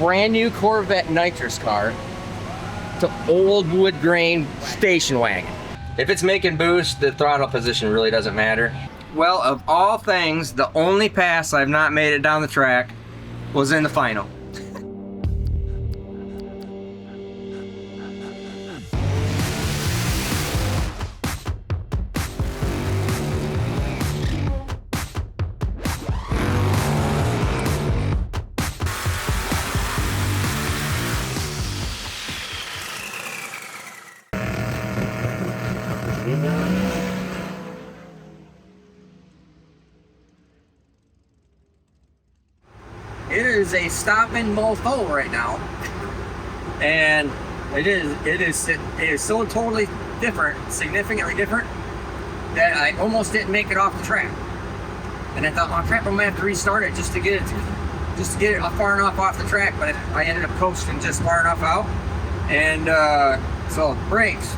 brand new Corvette Nitrous car to old wood grain station wagon. If it's making boost, the throttle position really doesn't matter. Well, of all things, the only pass I've not made it down the track was in the final. It is a stopping mofo right now, and it is so totally different, significantly different, that I almost didn't make it off the track. And I thought, oh crap, I'm gonna have to restart it just to get it far enough off the track. But I ended up coasting just far enough out, and so brakes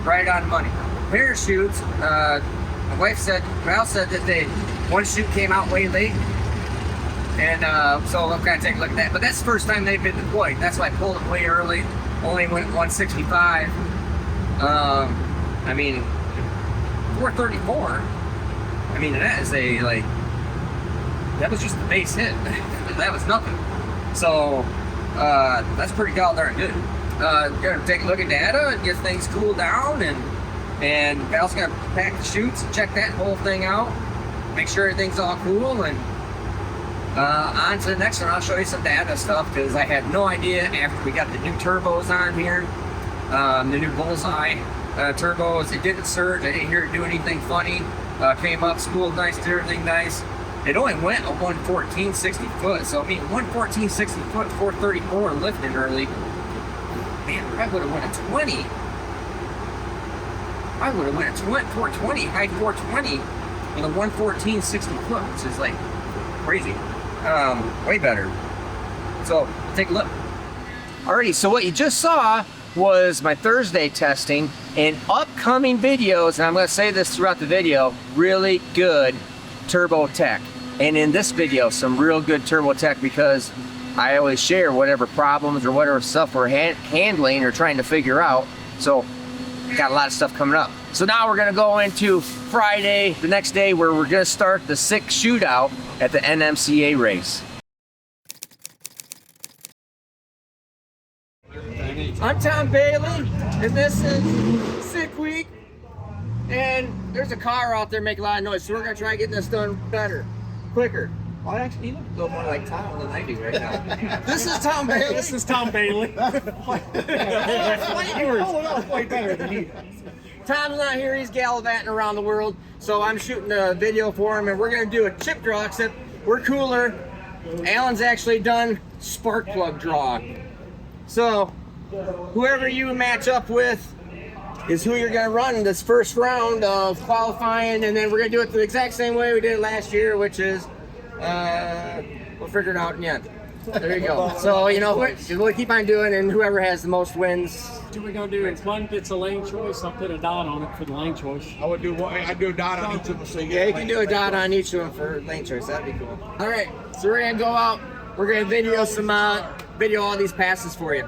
right on money. Parachutes, my wife said, Val said that one chute came out way late. And so we'll kind of take a look at that. But that's the first time they've been deployed. That's why I pulled it way early. Only went 165. I mean, 434. I mean, that is that was just the base hit. That was nothing. So that's pretty darn good. Gonna take a look at data and get things cooled down, and Val's gonna pack the chutes and check that whole thing out. Make sure everything's all cool, and on to the next one. I'll show you some data stuff, because I had no idea after we got the new turbos on here, the new Bullseye turbos. It didn't surge. I didn't hear it do anything funny. Came up, spooled nice, did everything nice. It only went a 114 60 foot. So I mean, 114 60 foot, 434 lifting early. Man, I would have went a 20. I would have went a 420, high 420 with a 114 60 foot, which is like crazy. Way better. So take a look. Alrighty, so what you just saw was my Thursday testing and upcoming videos, and I'm going to say this throughout the video, really good turbo tech. And in this video, some real good turbo tech, because I always share whatever problems or whatever stuff we're handling or trying to figure out. So got a lot of stuff coming up. So now we're gonna go into Friday, the next day, where we're gonna start the 6 shootout at the NMCA race. I'm Tom Bailey, and this is Sick Week. And there's a car out there making a lot of noise, so we're gonna try getting this done better, quicker. Well, actually, you look a little more like Tom than I do right now. This is Tom Bailey. This is Tom Bailey. Way better than he does. Tom's not here, he's gallivanting around the world, so I'm shooting a video for him, and we're gonna do a chip draw, except we're cooler. Alan's actually done spark plug draw. So, whoever you match up with is who you're gonna run in this first round of qualifying, and then we're gonna do it the exact same way we did it last year, which is, we'll figure it out in the end. There you go. So, you know, we'll keep on doing, and whoever has the most wins. What we're gonna do is one that's a lane choice. I'll put a dot on it for the lane choice. I do a dot on each of them. So Yeah, you can do a dot on each of them for lane choice. That'd be cool. All right, so we're gonna go out. We're gonna video all these passes for you.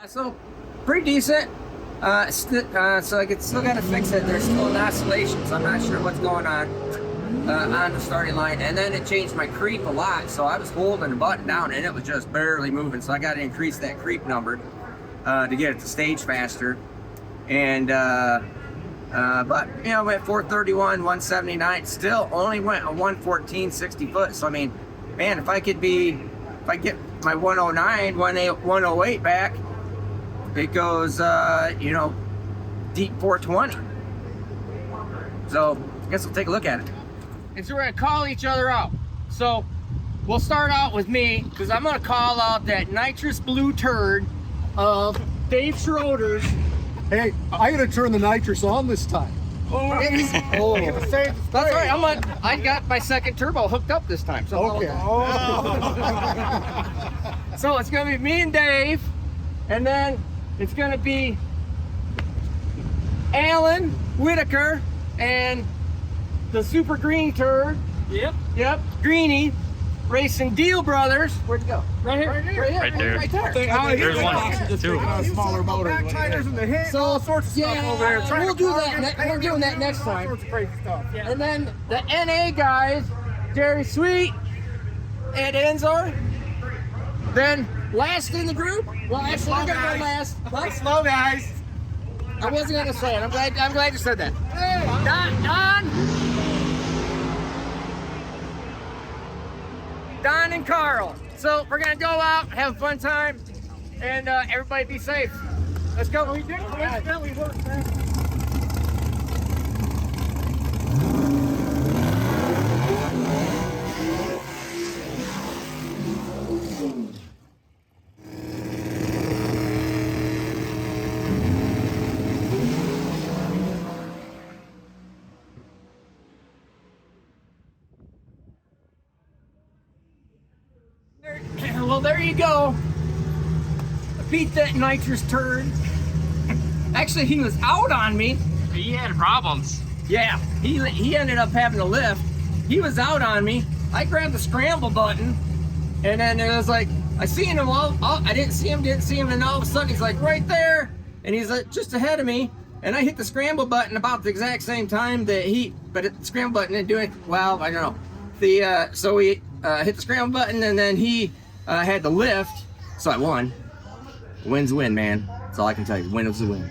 So, pretty decent. So I still got to fix it. There's still an oscillation, so I'm not sure what's going on the starting line. And then it changed my creep a lot, so I was holding the button down and it was just barely moving. So I got to increase that creep number to get it to stage faster. And but you know, went 431, 179. Still only went a 114 60 foot. So I mean, man, if I get my 109, 108 back, it goes, you know, deep 420. So I guess we'll take a look at it. And so we're gonna call each other out. So we'll start out with me, because I'm gonna call out that nitrous blue turd of Dave Schroeder's Hey, I gotta turn the nitrous on this time. That's right. I got my second turbo hooked up this time. So Okay. So it's gonna be me and Dave, and then it's gonna be Alan Whitaker and the super green turd. Yep, Greenie, racing Deal Brothers. Where'd it go? Right here. Right there. There's There's two. A smaller motor. Back tires in the hit. So All sorts of stuff over there. Trying we'll to do target, that. We're doing that next all time. sorts of crazy stuff. And then the NA guys, Jerry Sweet and Enzo. Then last in the group. Well, actually, I'm gonna go last. What? Slow guys. I wasn't gonna say it. I'm glad you said that. Don and Carl. So we're gonna go out, have a fun time, and everybody be safe. Let's go. We did coincidentally work, man. Well, there you go. I beat that nitrous turd. Actually, he was out on me. He had problems. Yeah, he ended up having to lift. He was out on me. I grabbed the scramble button, and then it was like, I seen him I didn't see him, and all of a sudden he's like right there, and he's like just ahead of me, and I hit the scramble button about the exact same time that but the scramble button didn't do it. Well, I don't know. So we hit the scramble button, and then he had to lift, so I won. Win's a win, man. That's all I can tell you. Win is a win.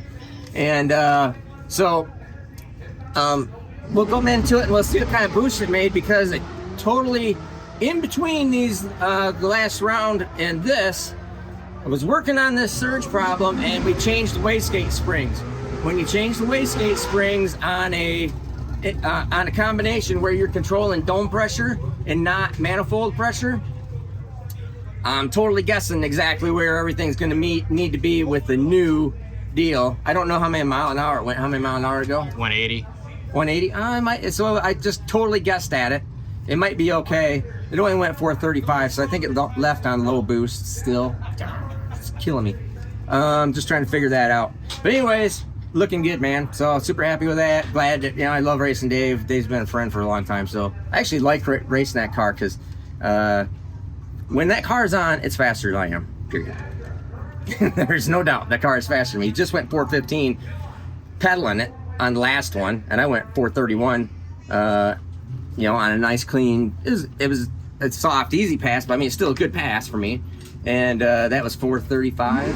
And we'll go into it and we'll see what kind of boost it made, because it totally, in between these, the last round and this, I was working on this surge problem, and we changed the wastegate springs. When you change the wastegate springs on a combination where you're controlling dome pressure and not manifold pressure, I'm totally guessing exactly where everything's going to need to be with the new deal. I don't know how many mile an hour it went. How many mile an hour ago? 180. 180. So I just totally guessed at it. It might be okay. It only went 435, so I think it left on low boost still. It's killing me. Just trying to figure that out. But anyways, looking good, man. So super happy with that. Glad that, I love racing Dave. Dave's been a friend for a long time, so I actually like racing that car, because when that car's on, it's faster than I am, period. There's no doubt that car is faster than me. He just went 415 pedaling it on the last one, and I went 431 on a nice clean, it was a soft, easy pass, but I mean, it's still a good pass for me. And that was 435,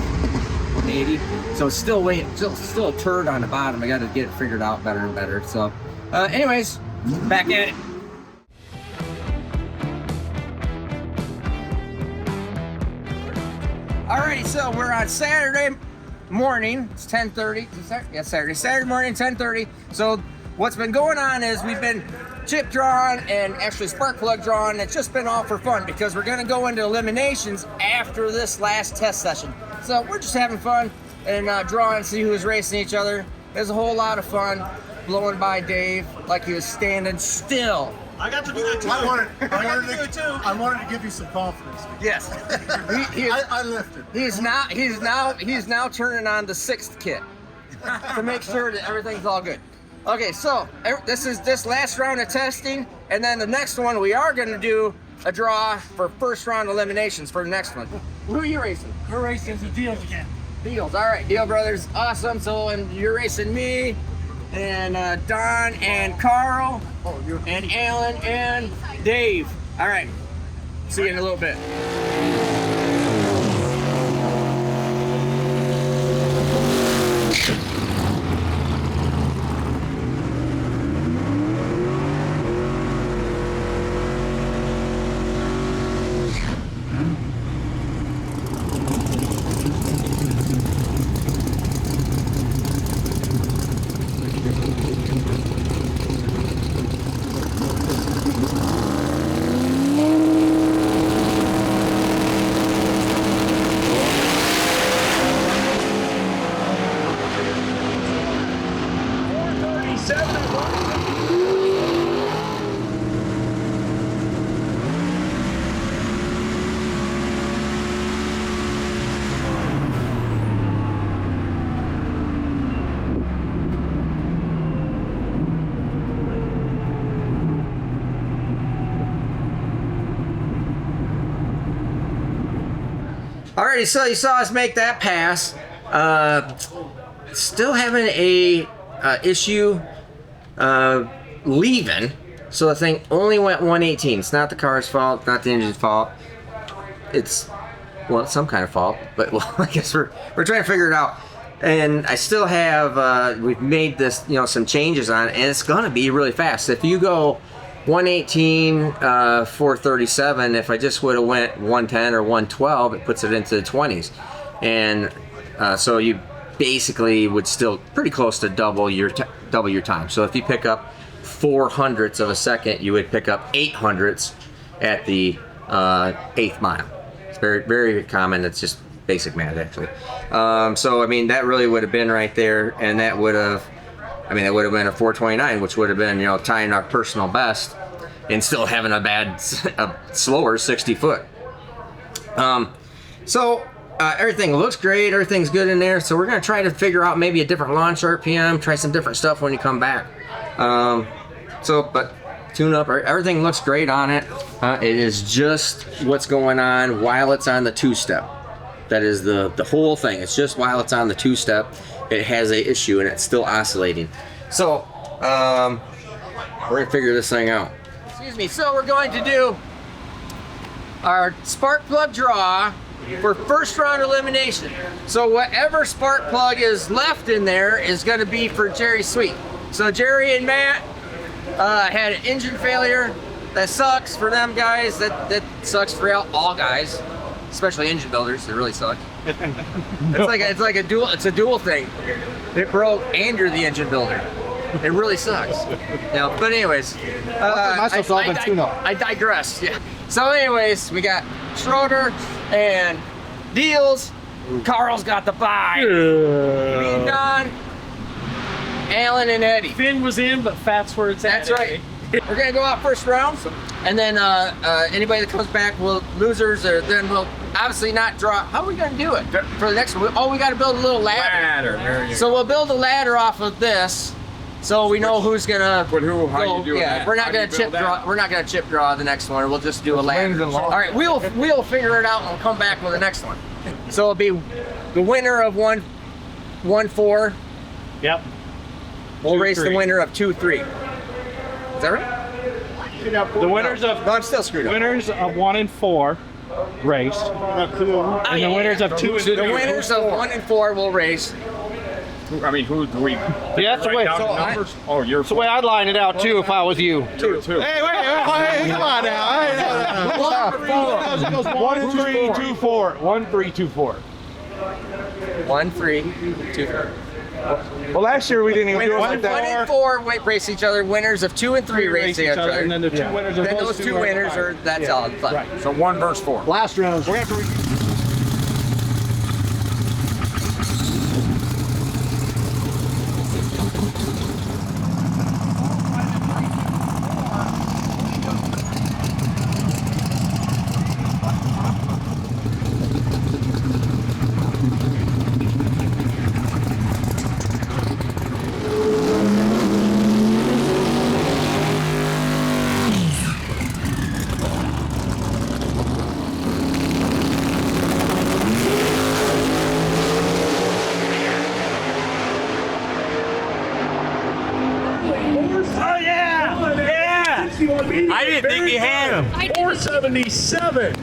80. So it's still a turd on the bottom. I got to get it figured out better and better. So anyways, back at it. Alrighty, so we're on Saturday morning. It's 10:30. Yeah, Saturday morning, 10:30. So what's been going on is we've been chip drawing and actually spark plug drawing. It's just been all for fun, because we're gonna go into eliminations after this last test session. So we're just having fun and drawing, see who's racing each other. There's a whole lot of fun blowing by Dave like he was standing still. I got to do that too. I wanted to do it too. I wanted to give you some confidence. Yes. I lifted. He's now turning on the 6th kit to make sure that everything's all good. Okay, so this is this last round of testing, and then the next one we are going to do a draw for first round eliminations for the next one. Who are you racing? We're racing the Deals again. Deals. All right, Deal Brothers. Awesome. So, and you're racing me and Don and Carl and Alan and Dave. All right. See you in a little bit. Alrighty, so you saw us make that pass. Still having a issue leaving. So the thing only went 118. It's not the car's fault, not the engine's fault. It's, well, it's some kind of fault, but well, I guess we're trying to figure it out. And I still have, we've made this, you know, some changes on it, and it's gonna be really fast. If you go 118, 437, if I just would have went 110 or 112, it puts it into the 20s. And so you basically would still pretty close to double your time. So if you pick up 400ths of a second, you would pick up 800ths at the 8th mile. It's very, very common. It's just basic math, actually. So I mean, that really would have been right there, and that would have, I mean, that would have been a 429, which would have been, you know, tying our personal best and still having a slower 60 foot. Everything looks great, everything's good in there, so we're gonna try to figure out maybe a different launch RPM, try some different stuff when you come back. But tune up, everything looks great on it. It is just what's going on while it's on the two-step. That is the whole thing. It's just while it's on the two-step, it has a issue and it's still oscillating. So, we're gonna figure this thing out. Excuse me, so we're going to do our spark plug draw for first round elimination. So whatever spark plug is left in there is gonna be for Jerry Sweet. So Jerry and Matt had an engine failure. That sucks for them guys. That sucks for all guys, especially engine builders. It really sucks. It's a dual thing. It broke and you're the engine builder. It really sucks. Yeah, but anyways, I digress. Yeah. So anyways, we got Schroeder and Deals. Carl's got the bye. Me and Don, Alan and Eddie. Finn was in, but Fat's where it's at. That's right. We're gonna go out first round, and then anybody that comes back will losers, or then we'll obviously not draw. How are we gonna do it for the next one? Oh, we got to build a little ladder. So we'll build a ladder off of this, so we know who's gonna. But who? How you do Yeah, that? we're not gonna chip draw. We're not gonna chip draw the next one. We'll just do a ladder. All right, we'll figure it out and we'll come back with the next one. So it'll be the winner of 1-4. Yep. We'll 2-3. race the winner of 2-3. Is that right? The winners of No, I'm still screwed up. winners of 1 and 4 race, and the winners of 2 and 3. The winners of 1 and 4 will race. I mean, who do we? Yeah, that's the way. Down the numbers? Oh, you're. That's the way I'd line it out too if I was you. Two. Hey, wait, come on now. 1, 3, 2, 4. 1, 3, 2, 4. 1, 3, 2, 4. Well, last year we didn't even do it like 1 and that. 4 race each other. Winners of 2 and 3 race each other. And then the 2 winners of Then those two winners are. That's all. Fun. Right. So 1 versus 4. Last round. We have to. I didn't think he had him. 477.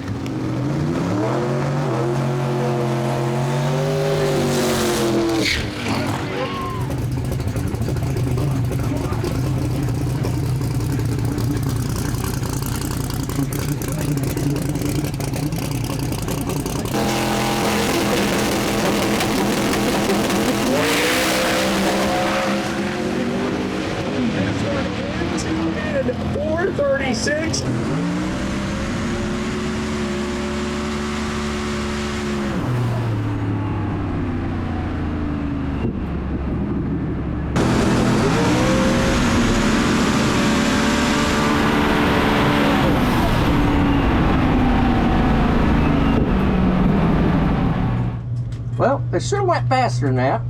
Well, it sure went faster than that.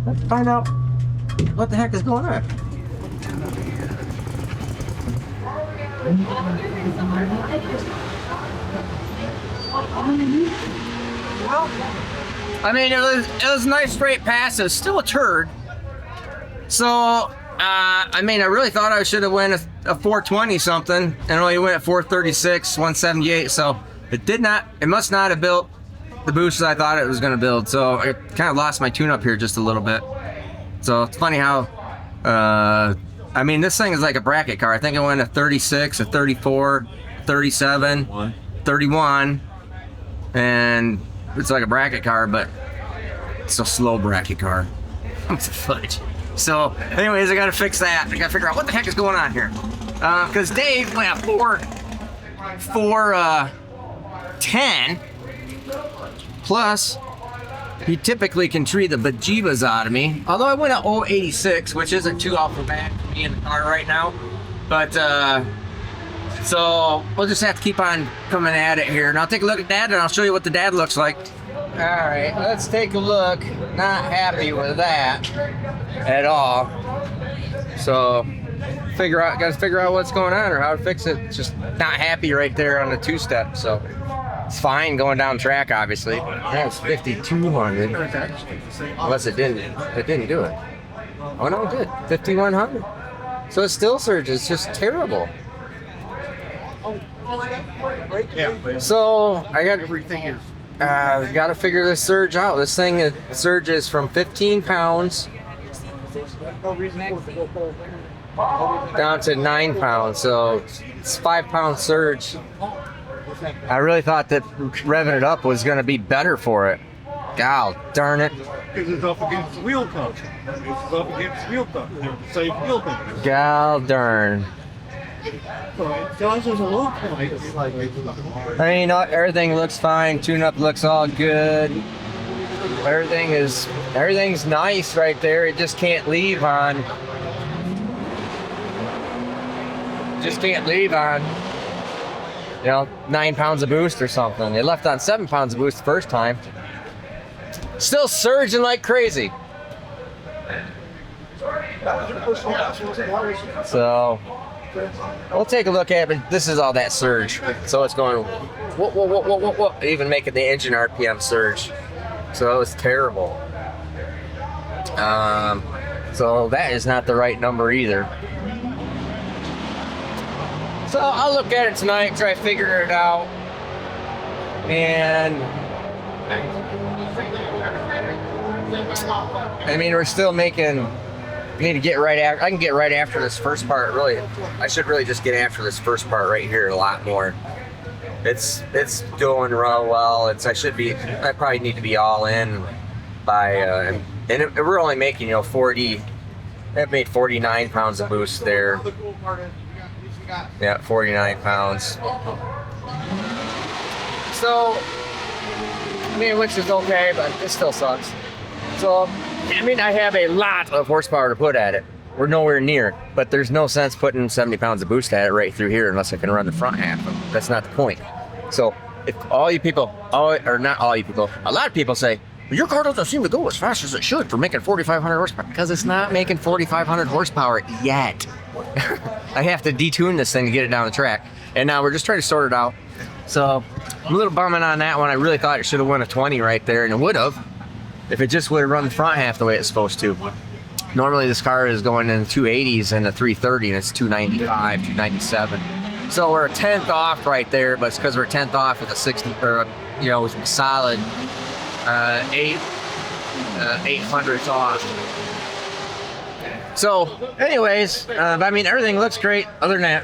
Let's find out what the heck is going on. Well, I mean, it was a nice straight pass. It was still a turd. So, I mean, I really thought I should have went a 420 something, and only went at 436, 178. So it must not have built the boost that I thought it was going to build. So I kind of lost my tune-up here just a little bit. So it's funny how, I mean, this thing is like a bracket car. I think it went a 36, a 34, 37, 31, and it's like a bracket car, but it's a slow bracket car. It's a fudge. So, anyways, I gotta fix that. I gotta figure out what the heck is going on here. Because Dave went a 410, plus he typically can treat the bejeebas out of me. Although I went at 086, which isn't too off the bat for me in the car right now. But, so we'll just have to keep on coming at it here. And I'll take a look at Dad and I'll show you what the Dad looks like. All right, let's take a look. Not happy with that at all. So gotta figure out what's going on or how to fix it. Just not happy right there on the two-step. So it's fine going down track, obviously. That's 5,200. Unless it didn't do it. Oh no, it did. 5,100. So it still surges. It's just terrible. So I got everything. Got to figure this surge out. This thing surges from 15 pounds down to 9 pounds. So it's 5 pound surge. I really thought that revving it up was going to be better for it. God darn it. Because it's up against wheel touch. It's up against wheel touch. They're the same wheel touch. God darn. So it does as a low point. It's like I mean, everything looks fine. Tune-up looks all good. Everything's nice right there. It just can't leave on. Just can't leave on. 9 pounds of boost or something. It left on 7 pounds of boost the first time. Still surging like crazy. So we'll take a look at it, but this is all that surge. So it's going, whoa, even making the engine RPM surge. So it's terrible. So that is not the right number either. So I'll look at it tonight, try to figure it out. And I mean, we're still making. We need to get right after. I can get right after this first part. Really, I should really just get after this first part right here a lot more. It's going real well. I probably need to be all in by. We're only making 40. I've made 49 pounds of boost there. Yeah, 49 pounds. So, I mean, which is okay, but it still sucks. So, I mean, I have a lot of horsepower to put at it. We're nowhere near, but there's no sense putting 70 pounds of boost at it right through here unless I can run the front half. That's not the point. So, if all you people, or not all you people, a lot of people say, well, your car doesn't seem to go as fast as it should for making 4,500 horsepower. Because it's not making 4,500 horsepower yet. I have to detune this thing to get it down the track. And now we're just trying to sort it out. So, I'm a little bumming on that one. I really thought it should have won a 20 right there, and it would have. If it just would have run the front half the way it's supposed to. Normally this car is going in the 280s and the 330 and it's 295, 297. So we're a 10th off right there, but it's because we're 10th off with a 60, or with a solid 800s off. So anyways, I mean, everything looks great other than that.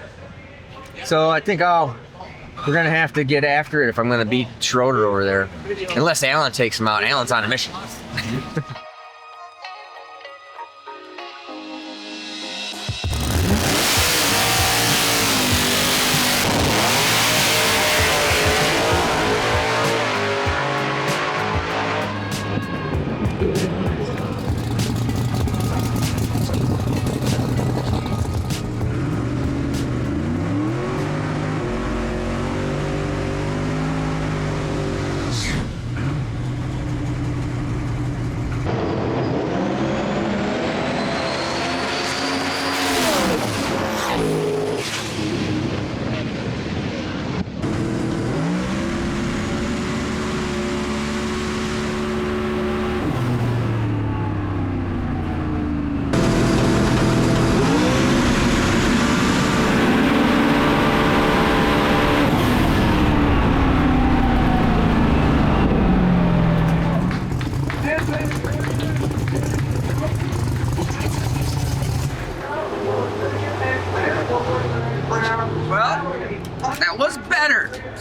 So I think we're gonna have to get after it if I'm gonna beat Schroeder over there. Unless Alan takes him out. Alan's on a mission.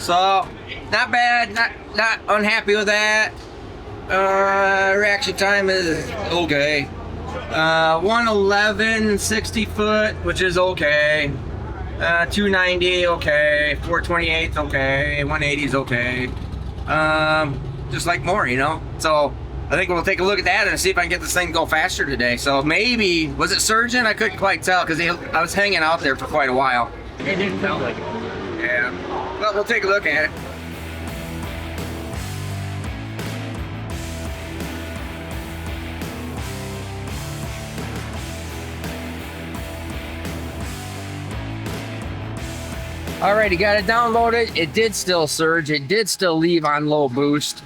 So not bad, not unhappy with that. Reaction time is okay. 111, 60 foot, which is okay. 290, okay. 428, okay. 180 is okay. Just like more, you know. So I think we'll take a look at that and see if I can get this thing to go faster today. So maybe, was it surging? I couldn't quite tell because I was hanging out there for quite a while. It didn't sound like it. Yeah, but we'll take a look at it. Alrighty, got it downloaded. It did still surge. It did still leave on low boost.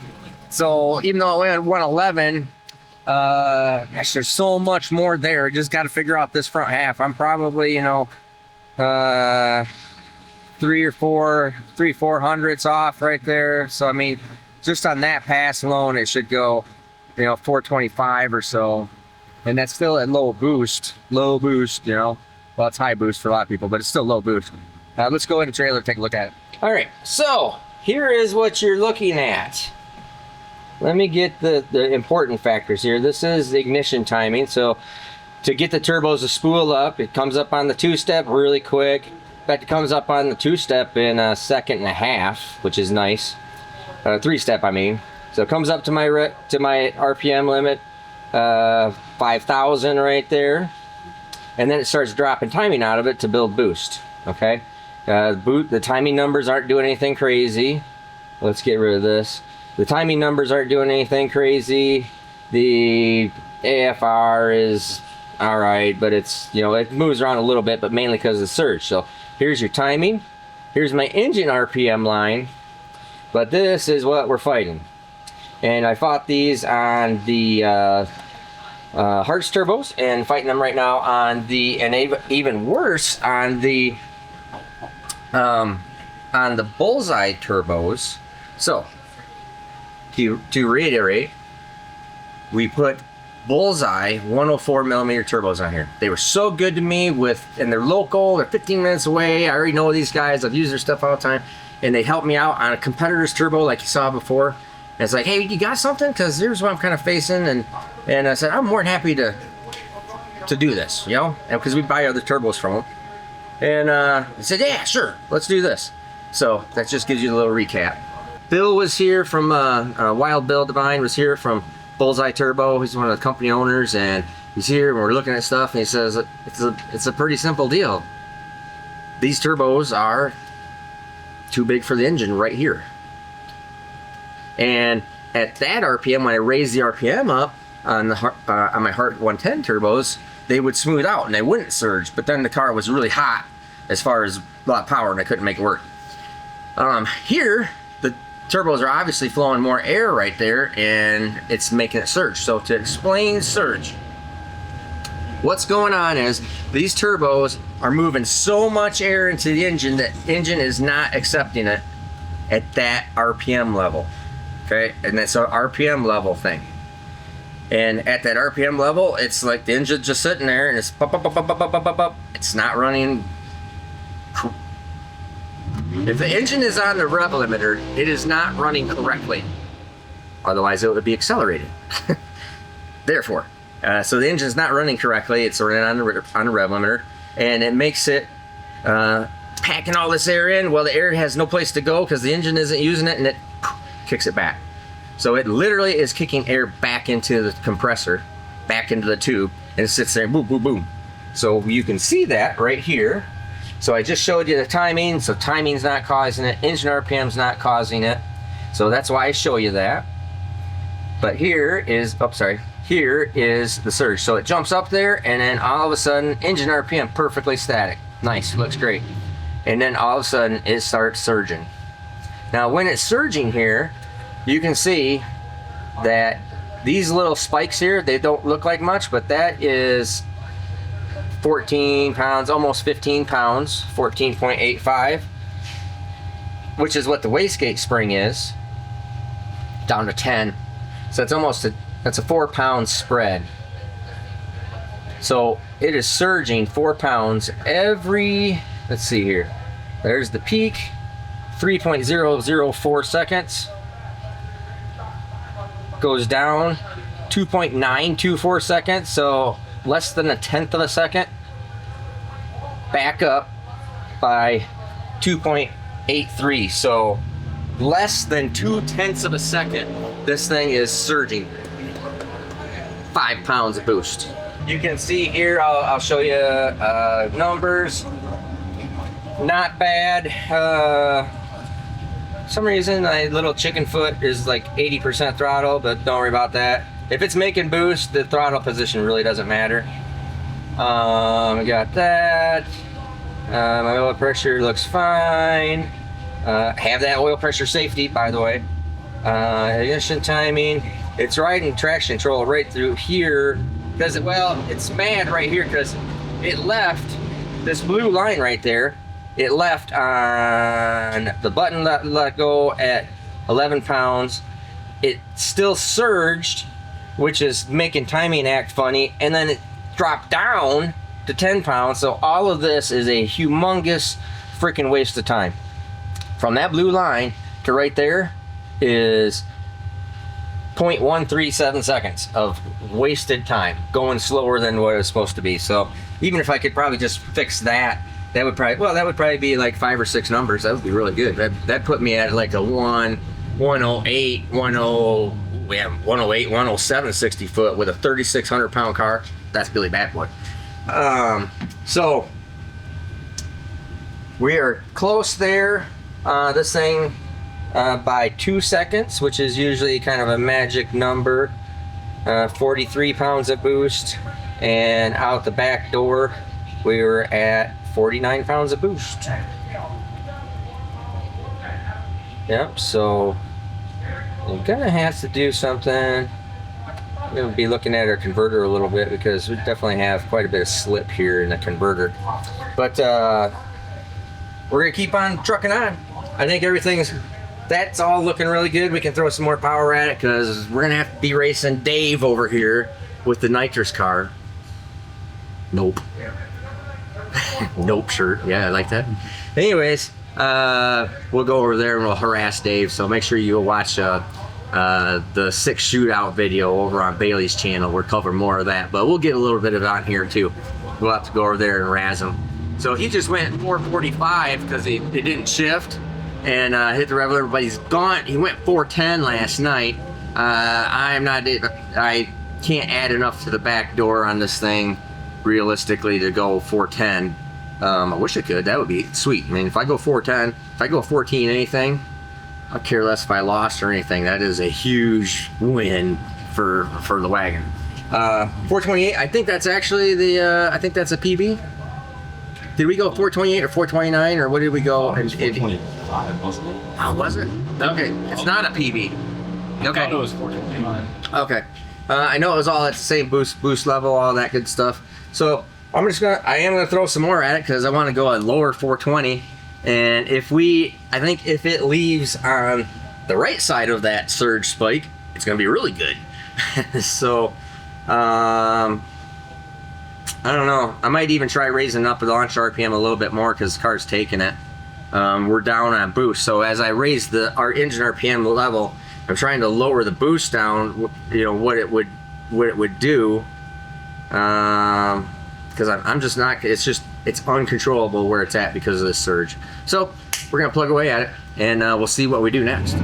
So even though it went at 111, gosh, there's so much more there. Just got to figure out this front half. I'm probably, you know, 4 hundredths off right there. So I mean, just on that pass alone, it should go, you know, 425 or so, and that's still at low boost. Low boost, you know. Well, it's high boost for a lot of people, but it's still low boost. Let's go in the trailer and take a look at it. All right, so here is what you're looking at. Let me get the important factors here. This is the ignition timing. So to get the turbos to spool up, it comes up on the 2-step really quick. In fact, it comes up on the 2-step in a second and a half, which is nice. 3-step, I mean. So it comes up to my RPM limit, 5,000 right there, and then it starts dropping timing out of it to build boost. Okay. The timing numbers aren't doing anything crazy. Let's get rid of this. The timing numbers aren't doing anything crazy. The AFR is all right, but it's, you know, it moves around a little bit, but mainly because of the surge. So here's your timing. Here's my engine RPM line, but this is what we're fighting. And I fought these on the Hartz turbos, and fighting them right now on the, and even worse on the Bullseye turbos. So to reiterate, we put Bullseye 104 millimeter turbos on here. They were so good to me and they're local, they're 15 minutes away. I already know these guys, I've used their stuff all the time, and they helped me out on a competitor's turbo like you saw before. And it's like, hey, you got something? Because here's what I'm kind of facing, and I said, I'm more than happy to do this, you know, because we buy other turbos from them. And I said, yeah, sure, let's do this. So that just gives you a little recap. Bill was here from Wild Bill Divine was here from Bullseye Turbo. He's one of the company owners, and he's here and we're looking at stuff, and he says it's a pretty simple deal. These turbos are too big for the engine right here. And at that RPM, when I raised the RPM up on my Hart 110 turbos, they would smooth out and they wouldn't surge. But then the car was really hot as far as a lot of power, and I couldn't make it work. Here, the turbos are obviously flowing more air right there, and it's making it surge. So to explain surge, what's going on is these turbos are moving so much air into the engine that engine is not accepting it at that RPM level. Okay, and that's an RPM level thing. And at that RPM level, it's like the engine's just sitting there and it's pop, pop, pop, pop, pop, pop, pop, pop. It's not running. If the engine is on the rev limiter, it is not running correctly. Otherwise, it would be accelerated. Therefore, so the engine is not running correctly. It's running on the rev limiter, and it makes it packing all this air in. Well, the air has no place to go because the engine isn't using it, and it kicks it back. So it literally is kicking air back into the compressor, back into the tube, and it sits there and boom, boom, boom. So you can see that right here. So I just showed you the timing. So timing's not causing it. Engine RPM's not causing it. So that's why I show you that. But here is, here is the surge. So it jumps up there, and then all of a sudden, engine RPM perfectly static. Nice, looks great. And then all of a sudden, it starts surging. Now when it's surging here, you can see that these little spikes here, they don't look like much, but that is 14 pounds, almost 15 pounds, 14.85, which is what the wastegate spring is, down to 10. So it's that's a 4 pound spread. So it is surging 4 pounds every, let's see here. There's the peak, 3.004 seconds. Goes down 2.924 seconds, so less than a tenth of a second. Back up by 2.83, so less than 2/10 of a second. This thing is surging. 5 pounds of boost. You can see here, I'll show you numbers. Not bad. Some reason my little chicken foot is like 80% throttle, but don't worry about that. If it's making boost, the throttle position really doesn't matter. I got that. My oil pressure looks fine. Have that oil pressure safety, by the way. Ignition timing. It's riding traction control right through here because, well, it's mad right here because it left this blue line right there. It left on the button let go at 11 pounds. It still surged, which is making timing act funny, and then it dropped down to 10 pounds. So all of this is a humongous freaking waste of time. From that blue line to right there is 0.137 seconds of wasted time, going slower than what it was supposed to be. So even if I could probably just fix that, that would probably be like 5 or 6 numbers. That would be really good. That put me at like a 108, 107 60 foot with a 3,600 pound car. That's Billy Bad Boy. So we are close there. This thing by 2 seconds, which is usually kind of a magic number. 43 pounds of boost, and out the back door we were at 49 pounds of boost. Yep, so I'm gonna have to do something. I'm gonna be looking at our converter a little bit because we definitely have quite a bit of slip here in the converter. But we're gonna keep on trucking on. I think that's all looking really good. We can throw some more power at it because we're gonna have to be racing Dave over here with the Nitrous car. Nope. Nope shirt. Yeah, I like that. Anyways, we'll go over there and we'll harass Dave. So make sure you watch the 6 shootout video over on Bailey's channel. We'll cover more of that, but we'll get a little bit of it on here too. We'll have to go over there and razz him. So he just went 445 because it didn't shift and hit the rev limiter, but he's gone. He went 410 last night. I can't add enough to the back door on this thing realistically to go 410. I wish I could. That would be sweet. I mean, if I go 410, if I go 14 anything, I care less if I lost or anything. That is a huge win for the wagon. 428. I think that's actually the. I think that's a PB. Did we go 428 or 429 or what did we go? 425, wasn't it? Oh, was it? Okay, it's not a PB. Okay. It was 429. Okay. I know it was all at the same boost level, all that good stuff. So I am gonna throw some more at it because I want to go a lower 420. And I think if it leaves on the right side of that surge spike, it's gonna be really good. So, I don't know. I might even try raising up the launch RPM a little bit more because the car's taking it. We're down on boost, so as I raise our engine RPM level, I'm trying to lower the boost down. You know what it would do. Because I'm just not. It's uncontrollable where it's at because of this surge. So we're gonna plug away at it, and we'll see what we do next.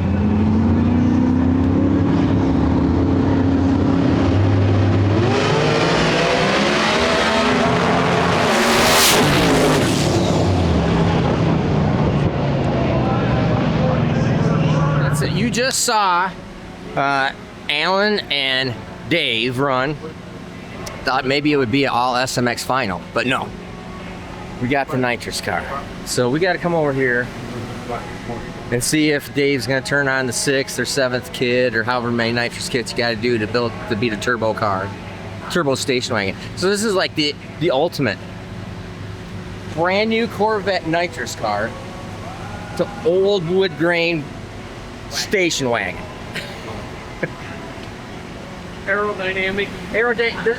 So you just saw Alan and Dave run. Thought maybe it would be an all SMX final, but no. We got the Nitrous car. So we got to come over here and see if Dave's going to turn on the 6th or 7th kit or however many Nitrous kits you got to do to beat a turbo car, turbo station wagon. So this is like the ultimate brand new Corvette Nitrous car to old wood grain station wagon. Aerodynamic.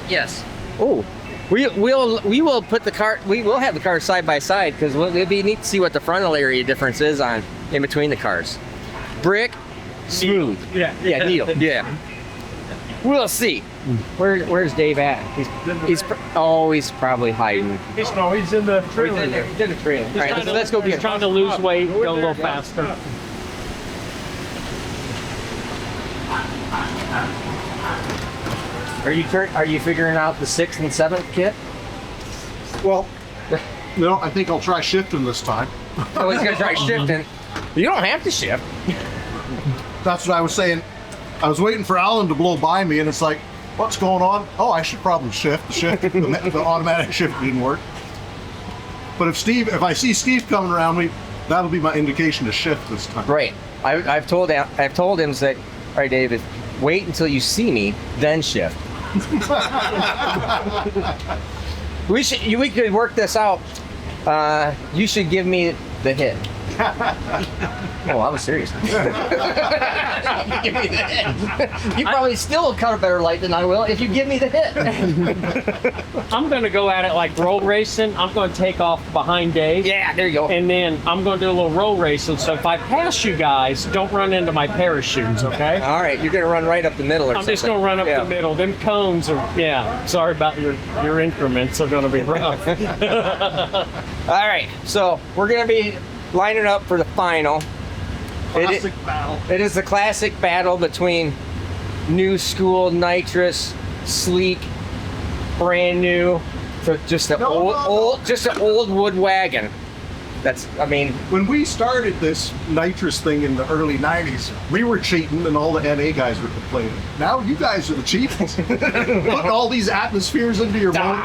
Yes. Oh, we will put the car. We will have the cars side by side because it'd be neat to see what the frontal area difference is on in between the cars. Brick, smooth. Yeah. Yeah, needle. Yeah. We'll see. Where's Dave at? He's probably hiding. He's in the trailer. He's in the trailer. All right, let's go get He's him. trying to lose weight, go a little faster. Are you figuring out the 6th and 7th kit? Well, no, I think I'll try shifting this time. Oh, he's gonna try shifting. You don't have to shift. That's what I was saying. I was waiting for Alan to blow by me, and it's like, what's going on? Oh, I should probably shift. The automatic shift didn't work. But if I see Steve coming around me, that'll be my indication to shift this time. Right. I've told him that. All right, David. Wait until you see me, then shift. We could work this out. You should give me the hit. Oh, I was serious. Give me the hit. You probably still cut a better light than I will if you give me the hit. I'm going to go at it like road racing. I'm going to take off behind Dave. Yeah, there you go. And then I'm going to do a little road racing. So if I pass you guys, don't run into my parachutes, okay? All right, you're going to run right up the middle or I'm something. just going to run up the middle. Them cones are, sorry about your increments are going to be rough. All right, so we're going to be lining up for the final. Classic battle. It is the classic battle between new school Nitrous, sleek, brand new, to just an old wood wagon. When we started this Nitrous thing in the early 90s, we were cheating and all the NA guys were complaining. Now you guys are the cheapest. Putting all these atmospheres into your motors.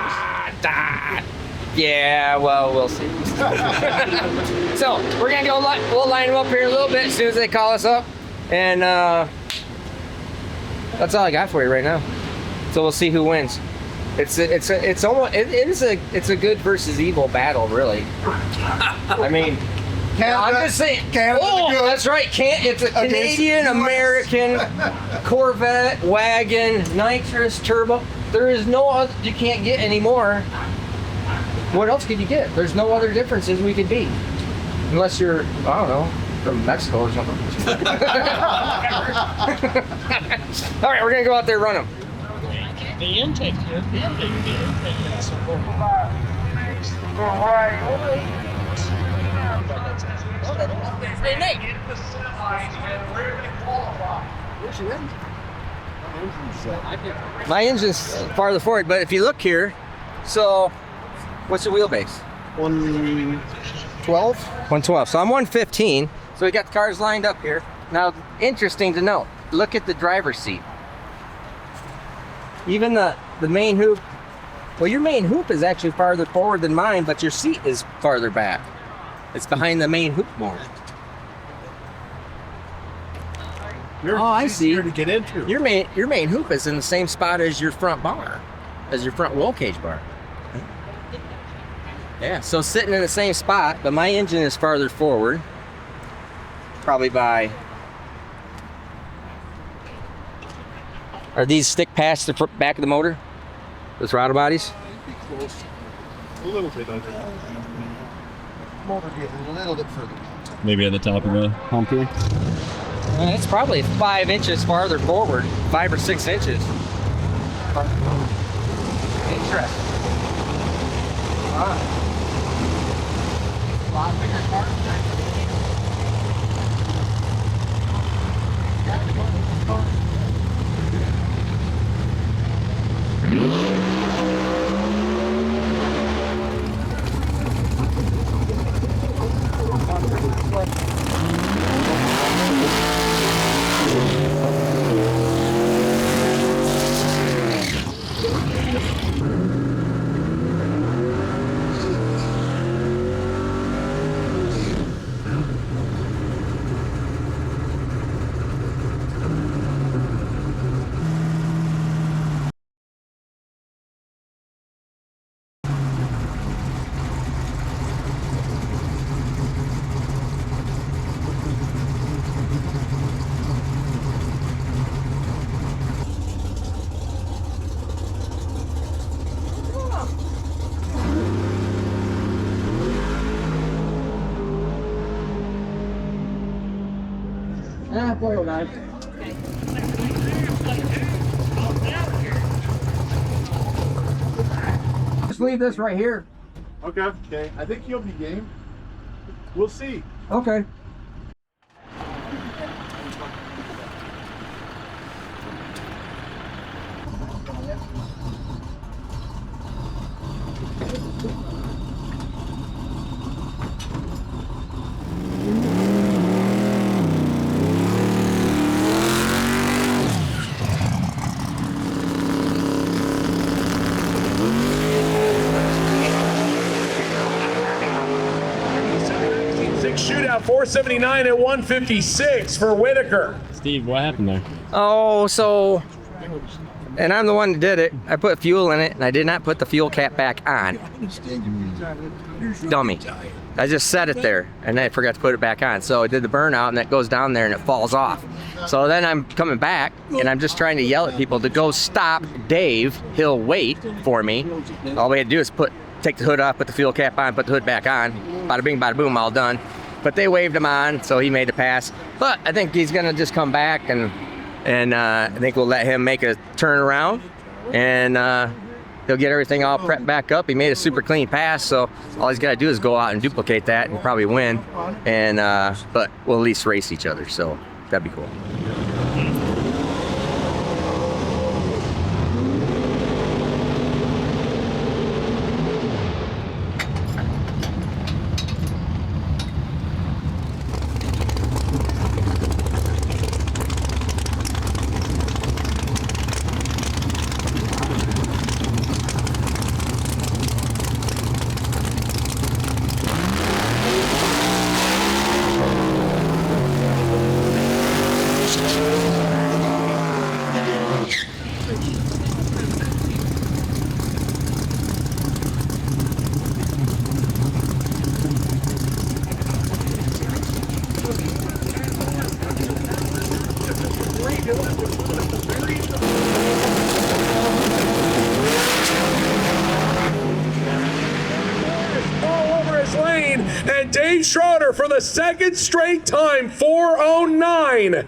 Yeah, well, we'll see. So we're gonna go. We'll line them up here a little bit as soon as they call us up, and that's all I got for you right now. So we'll see who wins. It's a good versus evil battle, really. I mean, I'm just saying. That's right. It's a Canadian American Corvette wagon, Nitrous turbo. There is no other. You can't get any more. What else could you get? There's no other differences we could beat. Unless you're, I don't know, from Mexico or something. All right, we're going to go out there and run them. The intake here. Hey, Nate. My engine's farther forward, but if you look here, so what's the wheelbase? 112. 112. So I'm 115. So we got the cars lined up here. Now, interesting to note, look at the driver's seat. Even the main hoop, well, your main hoop is actually farther forward than mine, but your seat is farther back. It's behind the main hoop more. I see. Easier to get into. Your main hoop is in the same spot as your front bar, as your front roll cage bar. Yeah, so sitting in the same spot, but my engine is farther forward, probably by. Are these stick past the back of the motor? The throttle bodies? Close. A little bit, I think. Motor getting a little bit further. Maybe at the top of the hump here. It's probably 5 inches farther forward, 5 or 6 inches. Interesting. A lot bigger car. leave this right here. Okay. Okay, I think he'll be game. We'll see. Okay. Shootout 479 at 156 for Whitaker. Steve, what happened there? Oh, so, and I'm the one that did it. I put fuel in it, and I did not put the fuel cap back on. Dummy. I just set it there, and then I forgot to put it back on. So I did the burnout, and that goes down there, and it falls off. So then I'm coming back, and I'm just trying to yell at people to go stop Dave. He'll wait for me. All we had to do is take the hood off, put the fuel cap on, put the hood back on. Bada bing, bada boom, all done. But they waved him on, so he made the pass. But I think he's gonna just come back, and I think we'll let him make a turnaround, and he'll get everything all prepped back up. He made a super clean pass, so all he's gotta do is go out and duplicate that and probably win. And but we'll at least race each other, so that'd be cool. All over his lane, and Dave Schroeder for the second straight time, 409.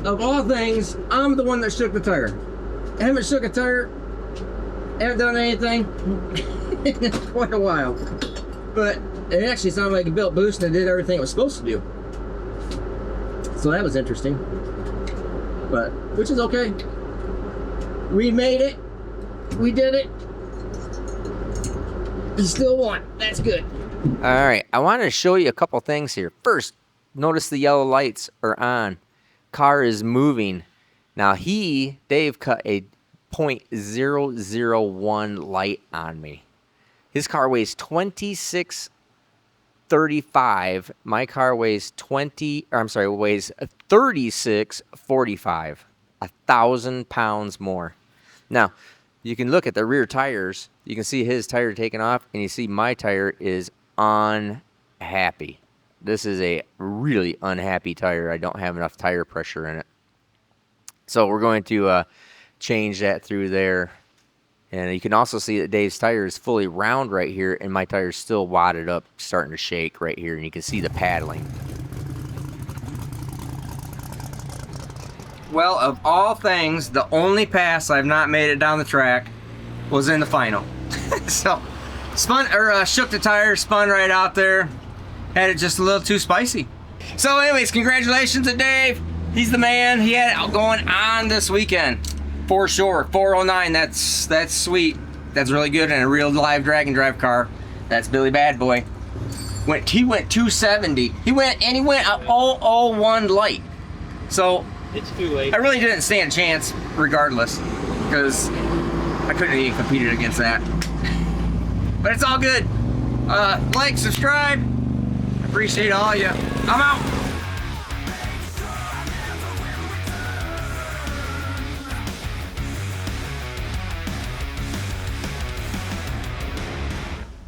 Of all things, I'm the one that shook the tire. I haven't shook a tire, haven't done anything in quite a while. But it actually sounded like it built boost and it did everything it was supposed to do. So that was interesting. But, which is okay. We made it. We did it. We still won. That's good. All right, I wanted to show you a couple things here. First, notice the yellow lights are on. Car is moving. Now Dave cut a .001 light on me. His car weighs 2635. My car weighs 3645. 1,000 pounds more. Now, you can look at the rear tires. You can see his tire taking off, and you see my tire is unhappy. This is a really unhappy tire. I don't have enough tire pressure in it. So we're going to change that through there. And you can also see that Dave's tire is fully round right here, and my tire is still wadded up, starting to shake right here, and you can see the paddling. Well, of all things, the only pass I've not made it down the track was in the final. So, shook the tire, spun right out there. Had it just a little too spicy. So anyways, congratulations to Dave. He's the man. He had it going on this weekend. For sure. 409, that's sweet. That's really good in a real live drag and drive car. That's Billy Bad Boy. He went 270. He went a 001 light. So It's too late. I really didn't stand a chance regardless, because I couldn't even competed against that. But it's all good. Like, subscribe. Appreciate all of you. I'm out.